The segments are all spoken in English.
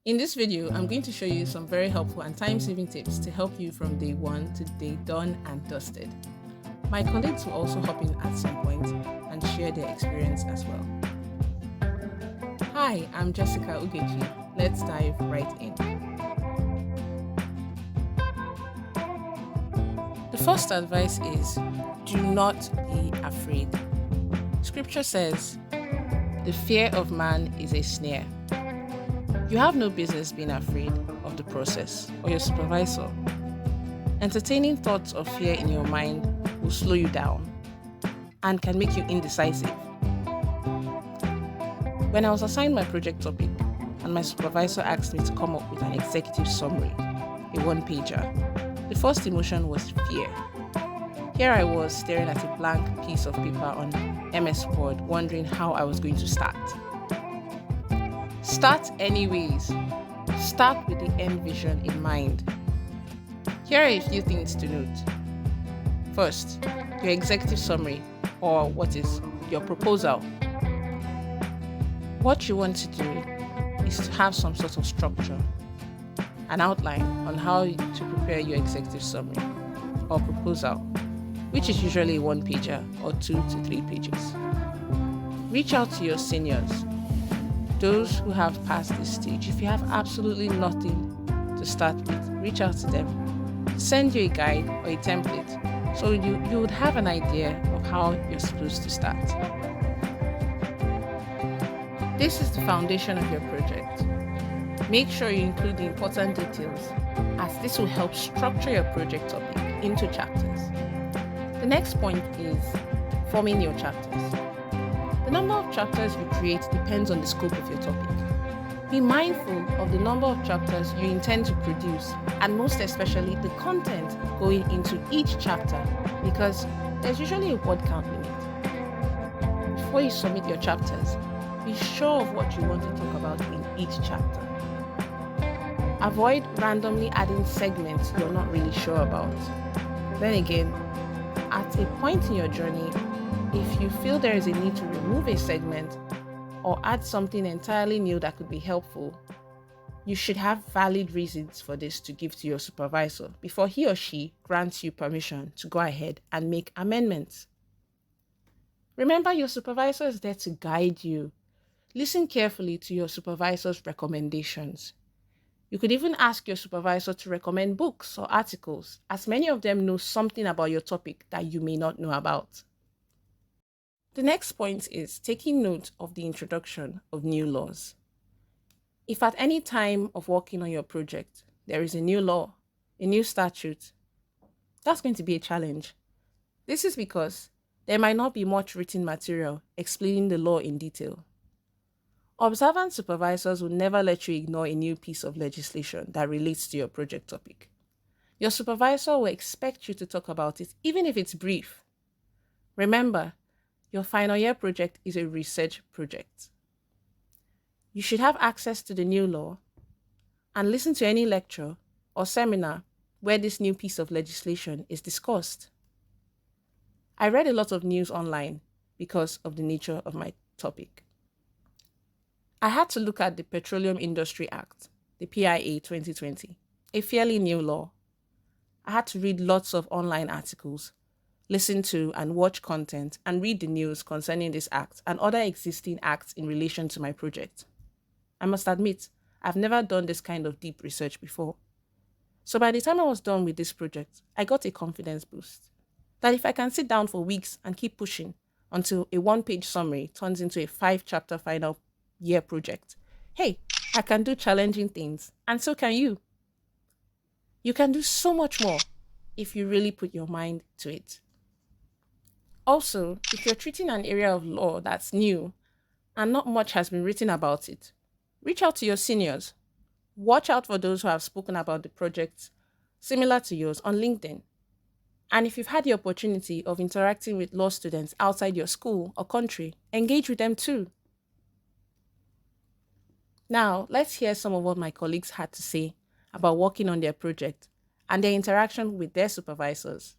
In this video, I'm going to show you some very helpful and time-saving tips to help you from day one to day done and dusted. My colleagues will also hop in at some point and share their experience as well. Hi, I'm Jessica Ugechi. Let's dive right in. The first advice is do not be afraid. Scripture says, "The fear of man is a snare." You have no business being afraid of the process or your supervisor. Entertaining thoughts of fear in your mind will slow you down and can make you indecisive. When I was assigned my project topic and my supervisor asked me to come up with an executive summary, a one-pager, the first emotion was fear. Here I was staring at a blank piece of paper on MS Word, wondering how I was going to start. Start anyways. Start with the end vision in mind. Here are a few things to note. First, your executive summary, or what is your proposal. What you want to do is to have some sort of structure, an outline on how to prepare your executive summary or proposal, which is usually a one-pager or 2 to 3 pages. Reach out to your seniors, those who have passed this stage. If you have absolutely nothing to start with, reach out to them. Send you a guide or a template so you would have an idea of how you're supposed to start. This is the foundation of your project. Make sure you include the important details, as this will help structure your project topic into chapters. The next point is forming your chapters. The number of chapters you create depends on the scope of your topic. Be mindful of the number of chapters you intend to produce, and most especially the content going into each chapter, because there's usually a word count limit. Before you submit your chapters, be sure of what you want to talk about in each chapter. Avoid randomly adding segments you're not really sure about. Then again, at a point in your journey, if you feel there is a need to remove a segment or add something entirely new that could be helpful, you should have valid reasons for this to give to your supervisor before he or she grants you permission to go ahead and make amendments. Remember, your supervisor is there to guide you. Listen carefully to your supervisor's recommendations. You could even ask your supervisor to recommend books or articles, as many of them know something about your topic that you may not know about. The next point is taking note of the introduction of new laws. If at any time of working on your project, there is a new law, a new statute, that's going to be a challenge. This is because there might not be much written material explaining the law in detail. Observant supervisors will never let you ignore a new piece of legislation that relates to your project topic. Your supervisor will expect you to talk about it, even if it's brief. Remember, your final year project is a research project. You should have access to the new law and listen to any lecture or seminar where this new piece of legislation is discussed. I read a lot of news online because of the nature of my topic. I had to look at the Petroleum Industry Act, the PIA 2020, a fairly new law. I had to read lots of online articles, listen to and watch content, and read the news concerning this act and other existing acts in relation to my project. I must admit, I've never done this kind of deep research before. So by the time I was done with this project, I got a confidence boost that if I can sit down for weeks and keep pushing until a one-page summary turns into a 5-chapter final year project, hey, I can do challenging things, and so can you. You can do so much more if you really put your mind to it. Also, if you're treating an area of law that's new and not much has been written about it, reach out to your seniors. Watch out for those who have spoken about the projects similar to yours on LinkedIn. And if you've had the opportunity of interacting with law students outside your school or country, engage with them too. Now, let's hear some of what my colleagues had to say about working on their project and their interaction with their supervisors.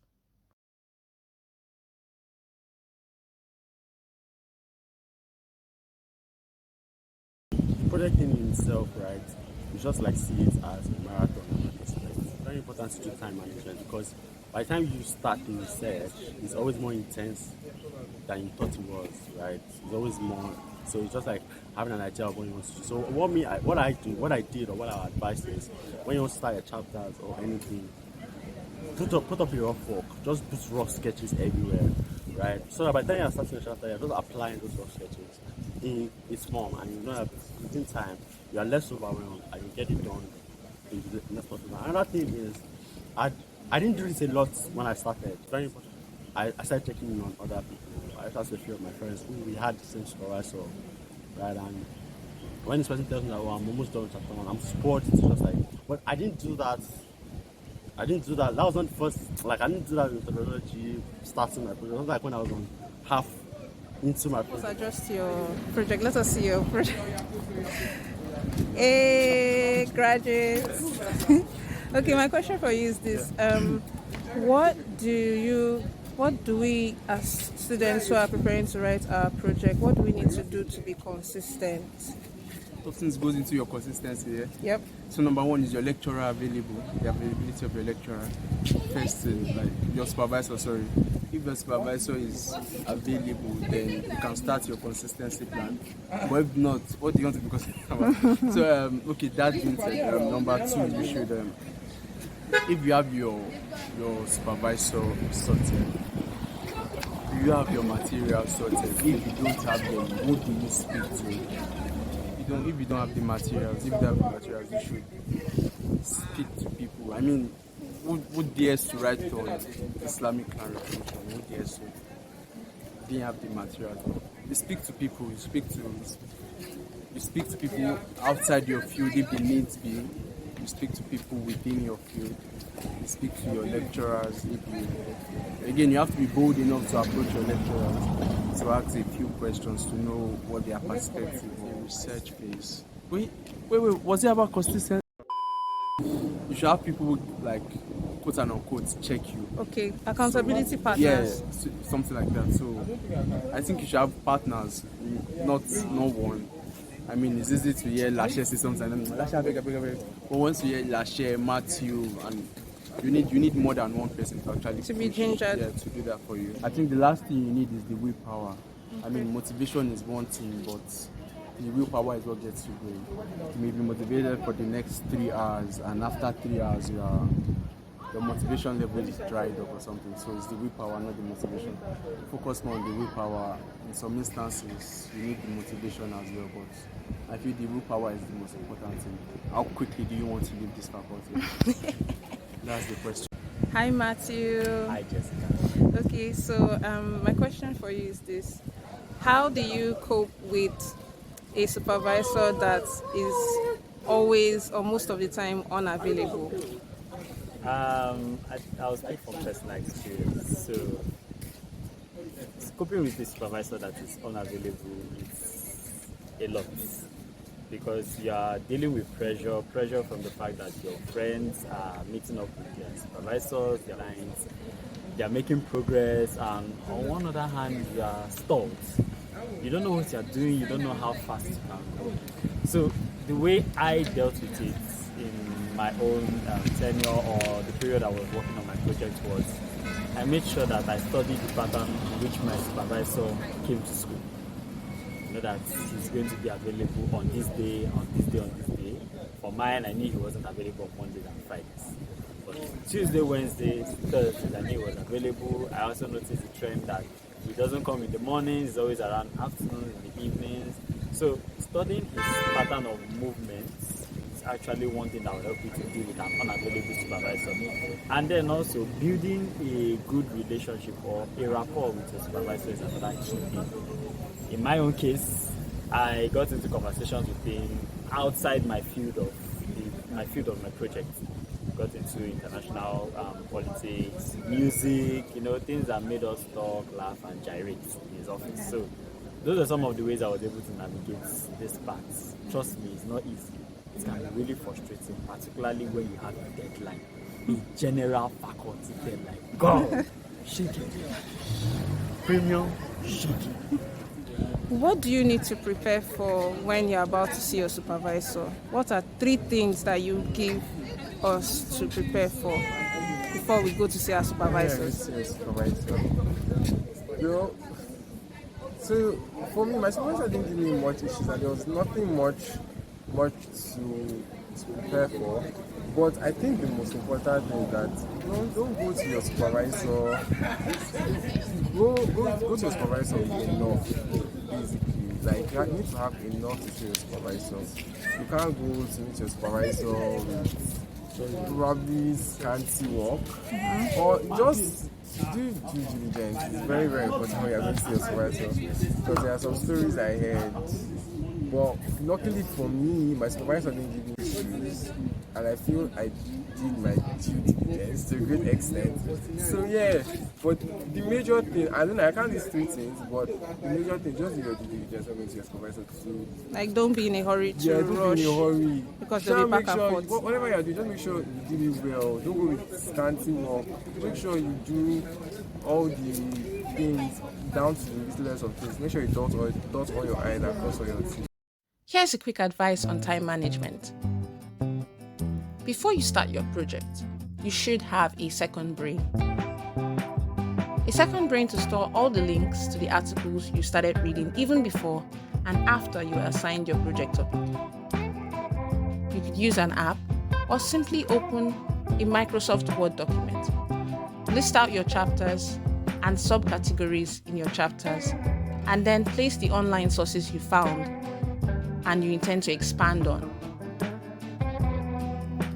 Project in itself, right? You just like see it as a marathon and all this. It's very important to do time management because by the time you start the research, it's always more intense than you thought it was, right? It's always more. So it's just like having an idea of what you want to do. So what I did, or what I advise is when you want to start your chapters or anything, put up your rough work. Just put rough sketches everywhere, right? So that by the time you're starting a chapter, you're just applying those rough sketches in its form, and you know that within time you are less overwhelmed and you get it done in the next possible. Another thing is, I didn't do this a lot when I started. It's very important. I started checking in on other people. I asked a few of my friends who we had the same supervisor, right? And when this person tells me that, oh, I'm almost done with chapter one, I'm spoiled. It's just like, but I didn't do that. That was not the first, like, I didn't do that with methodology starting my project. It was like when I was on half into my project. Let's adjust your project. Let us see your project. Hey, graduates. Okay, my question for you is this. What do we as students who are preparing to write our project, what do we need to do to be consistent? Of things goes into your consistency here. Yep. So number one is your lecturer available, the availability of your lecturer. First, like your supervisor, sorry. If your supervisor is available, then you can start your consistency plan. But if not, what do you want to be consistent about? So, okay, that being said, number two, you should, if you have your supervisor sorted, you have your material sorted. If you don't have them, who do you speak to? If you don't have the materials, you should speak to people. I mean, who dares to write on Islamic clarification? Who dares to? Didn't have the materials. You speak to people. You speak to people outside your field if the needs be. You speak to people within your field. You speak to your lecturers. Again, you have to be bold enough to approach your lecturers to ask a few questions to know what their perspective or research phase. Wait, was it about consistency? You should have people like, quote and unquote, check you. Okay, accountability partners. Yeah, something like that. So I think you should have partners, not no one. I mean, it's easy to hear Lashe say something. But once you hear Lashe, Matthew, and you need more than one person to actually to be gingered. Yeah, to do that for you. I think the last thing you need is the willpower. I mean, motivation is one thing, but the willpower is what gets you going. You may be motivated for the next 3 hours, and after 3 hours, your motivation level is dried up or something. So it's the willpower, not the motivation. Focus more on the willpower. In some instances, you need the motivation as well, but I feel the willpower is the most important thing. How quickly do you want to leave this faculty? That's the question. Hi, Matthew. Hi, Jessica. Okay, so my question for you is this. How do you cope with a supervisor that is always or most of the time unavailable? I'll speak from personal experience. So, coping with a supervisor that is unavailable is a lot because you are dealing with pressure from the fact that your friends are meeting up with their supervisors, their clients, they are making progress, and on one other hand, you are stalled. You don't know what you are doing, you don't know how fast you can go. So, the way I dealt with it in my own tenure or the period I was working on my project was I made sure that I studied the pattern in which my supervisor came to school. You know that he's going to be available on this day, on this day, on this day. For mine, I knew he wasn't available on Mondays and Fridays. But Tuesday, Wednesdays, Thursdays, I knew he was available. I also noticed the trend that he doesn't come in the mornings, he's always around afternoons, in the evenings. So studying his pattern of movements is actually one thing that will help you to deal with an unavailable supervisor. And then also building a good relationship or a rapport with your supervisor is another key thing. In my own case, I got into conversations with him outside my field of my project. Got into international politics, music, things that made us talk, laugh, and gyrate in his office. So those are some of the ways I was able to navigate this path. Trust me, it's not easy. It can be really frustrating, particularly when you have a deadline. A general faculty deadline. God, shake it. Premium, shake it. What do you need to prepare for when you're about to see your supervisor? What are 3 things that you give us to prepare for before we go to see our supervisors? Yeah, supervisor. You know, so for me, my supervisor didn't give me much issues, and there was nothing much to prepare for. But I think the most important thing is that don't go to your supervisor. Go to your supervisor with enough, basically. Like you need to have enough to show your supervisor. You can't go to meet your supervisor with probably scanty work, or just do due diligence. It's very, very important when you're going to see your supervisor, because there are some stories I heard. But luckily for me, my supervisor didn't give me issues, and I feel I did my due diligence to a great extent. So yeah, but the major thing, I don't know, I can't list 3 things, but the major thing, just do your due diligence when going to your supervisor to. Like, don't be in a hurry to Don't rush. be in a hurry. Because Try they'll be make back and sure, forth. whatever you're doing, just make sure you do it well. Don't go with scanty work. Make sure you do all the things down to the littlest of things. Make sure you dot all your I's and cross all your T's. Here's a quick advice on time management. Before you start your project, you should have a second brain. A second brain to store all the links to the articles you started reading even before and after you assigned your project topic. You could use an app or simply open a Microsoft Word document. List out your chapters and subcategories in your chapters, and then place the online sources you found and you intend to expand on.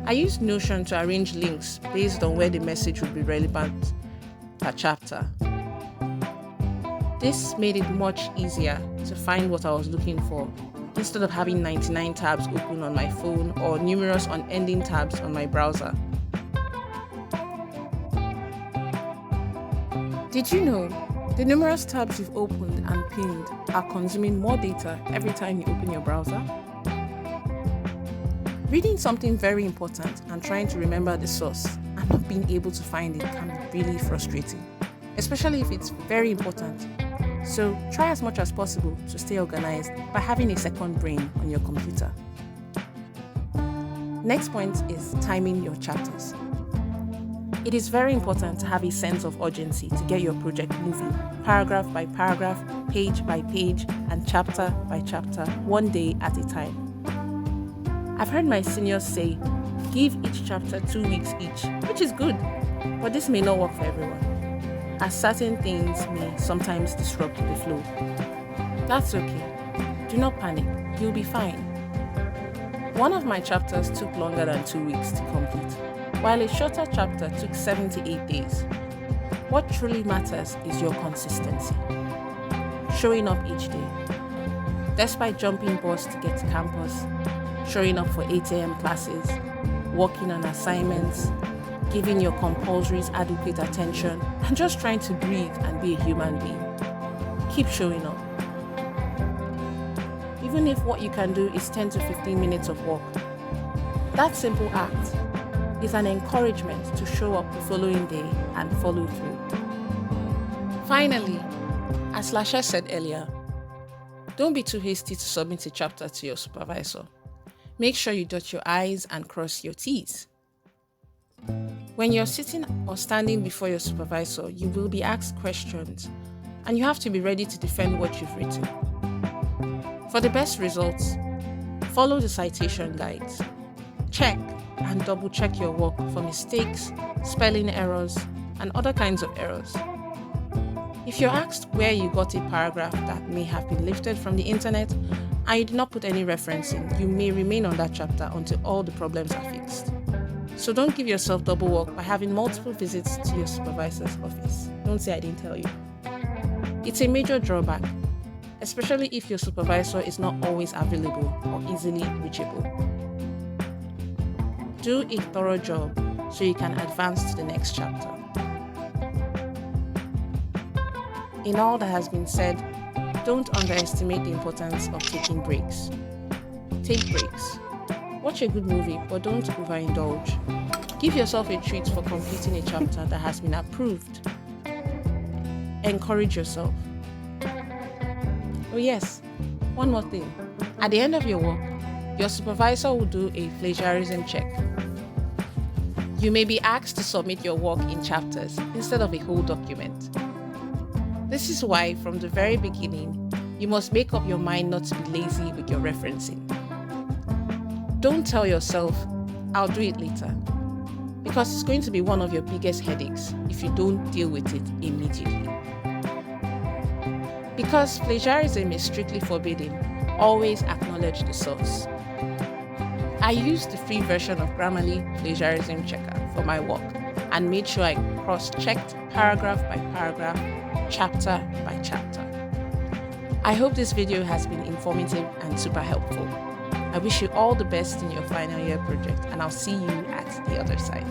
I used Notion to arrange links based on where the message would be relevant per chapter. This made it much easier to find what I was looking for, instead of having 99 tabs open on my phone or numerous unending tabs on my browser. Did you know the numerous tabs you've opened and pinned are consuming more data every time you open your browser? Reading something very important and trying to remember the source and not being able to find it can be really frustrating, especially if it's very important. So try as much as possible to stay organized by having a second brain on your computer. Next point is timing your chapters. It is very important to have a sense of urgency to get your project moving, paragraph by paragraph, page by page, and chapter by chapter, one day at a time. I've heard my seniors say, give each chapter 2 weeks each, which is good, but this may not work for everyone, as certain things may sometimes disrupt the flow. That's okay. Do not panic. You'll be fine. One of my chapters took longer than 2 weeks to complete, while a shorter chapter took 7 to 8 days. What truly matters is your consistency. Showing up each day. Despite jumping bus to get to campus, showing up for 8 a.m. classes, working on assignments, giving your compulsories adequate attention, and just trying to breathe and be a human being. Keep showing up. Even if what you can do is 10 to 15 minutes of work, that simple act is an encouragement to show up the following day and follow through. Finally, as Lasha said earlier, don't be too hasty to submit a chapter to your supervisor. Make sure you dot your I's and cross your T's. When you're sitting or standing before your supervisor, you will be asked questions, and you have to be ready to defend what you've written. For the best results, follow the citation guides. Check and double-check your work for mistakes, spelling errors, and other kinds of errors. If you're asked where you got a paragraph that may have been lifted from the internet and you did not put any reference in, you may remain on that chapter until all the problems are fixed. So don't give yourself double work by having multiple visits to your supervisor's office. Don't say I didn't tell you. It's a major drawback, especially if your supervisor is not always available or easily reachable. Do a thorough job so you can advance to the next chapter. In all that has been said, don't underestimate the importance of taking breaks. Take breaks. Watch a good movie, but don't overindulge. Give yourself a treat for completing a chapter that has been approved. Encourage yourself. Oh yes, one more thing. At the end of your work, your supervisor will do a plagiarism check. You may be asked to submit your work in chapters instead of a whole document. This is why, from the very beginning, you must make up your mind not to be lazy with your referencing. Don't tell yourself, I'll do it later, because it's going to be one of your biggest headaches if you don't deal with it immediately. Because plagiarism is strictly forbidden, always acknowledge the source. I used the free version of Grammarly Plagiarism Checker for my work and made sure I cross-checked paragraph by paragraph, chapter by chapter. I hope this video has been informative and super helpful. I wish you all the best in your final year project, and I'll see you at the other side.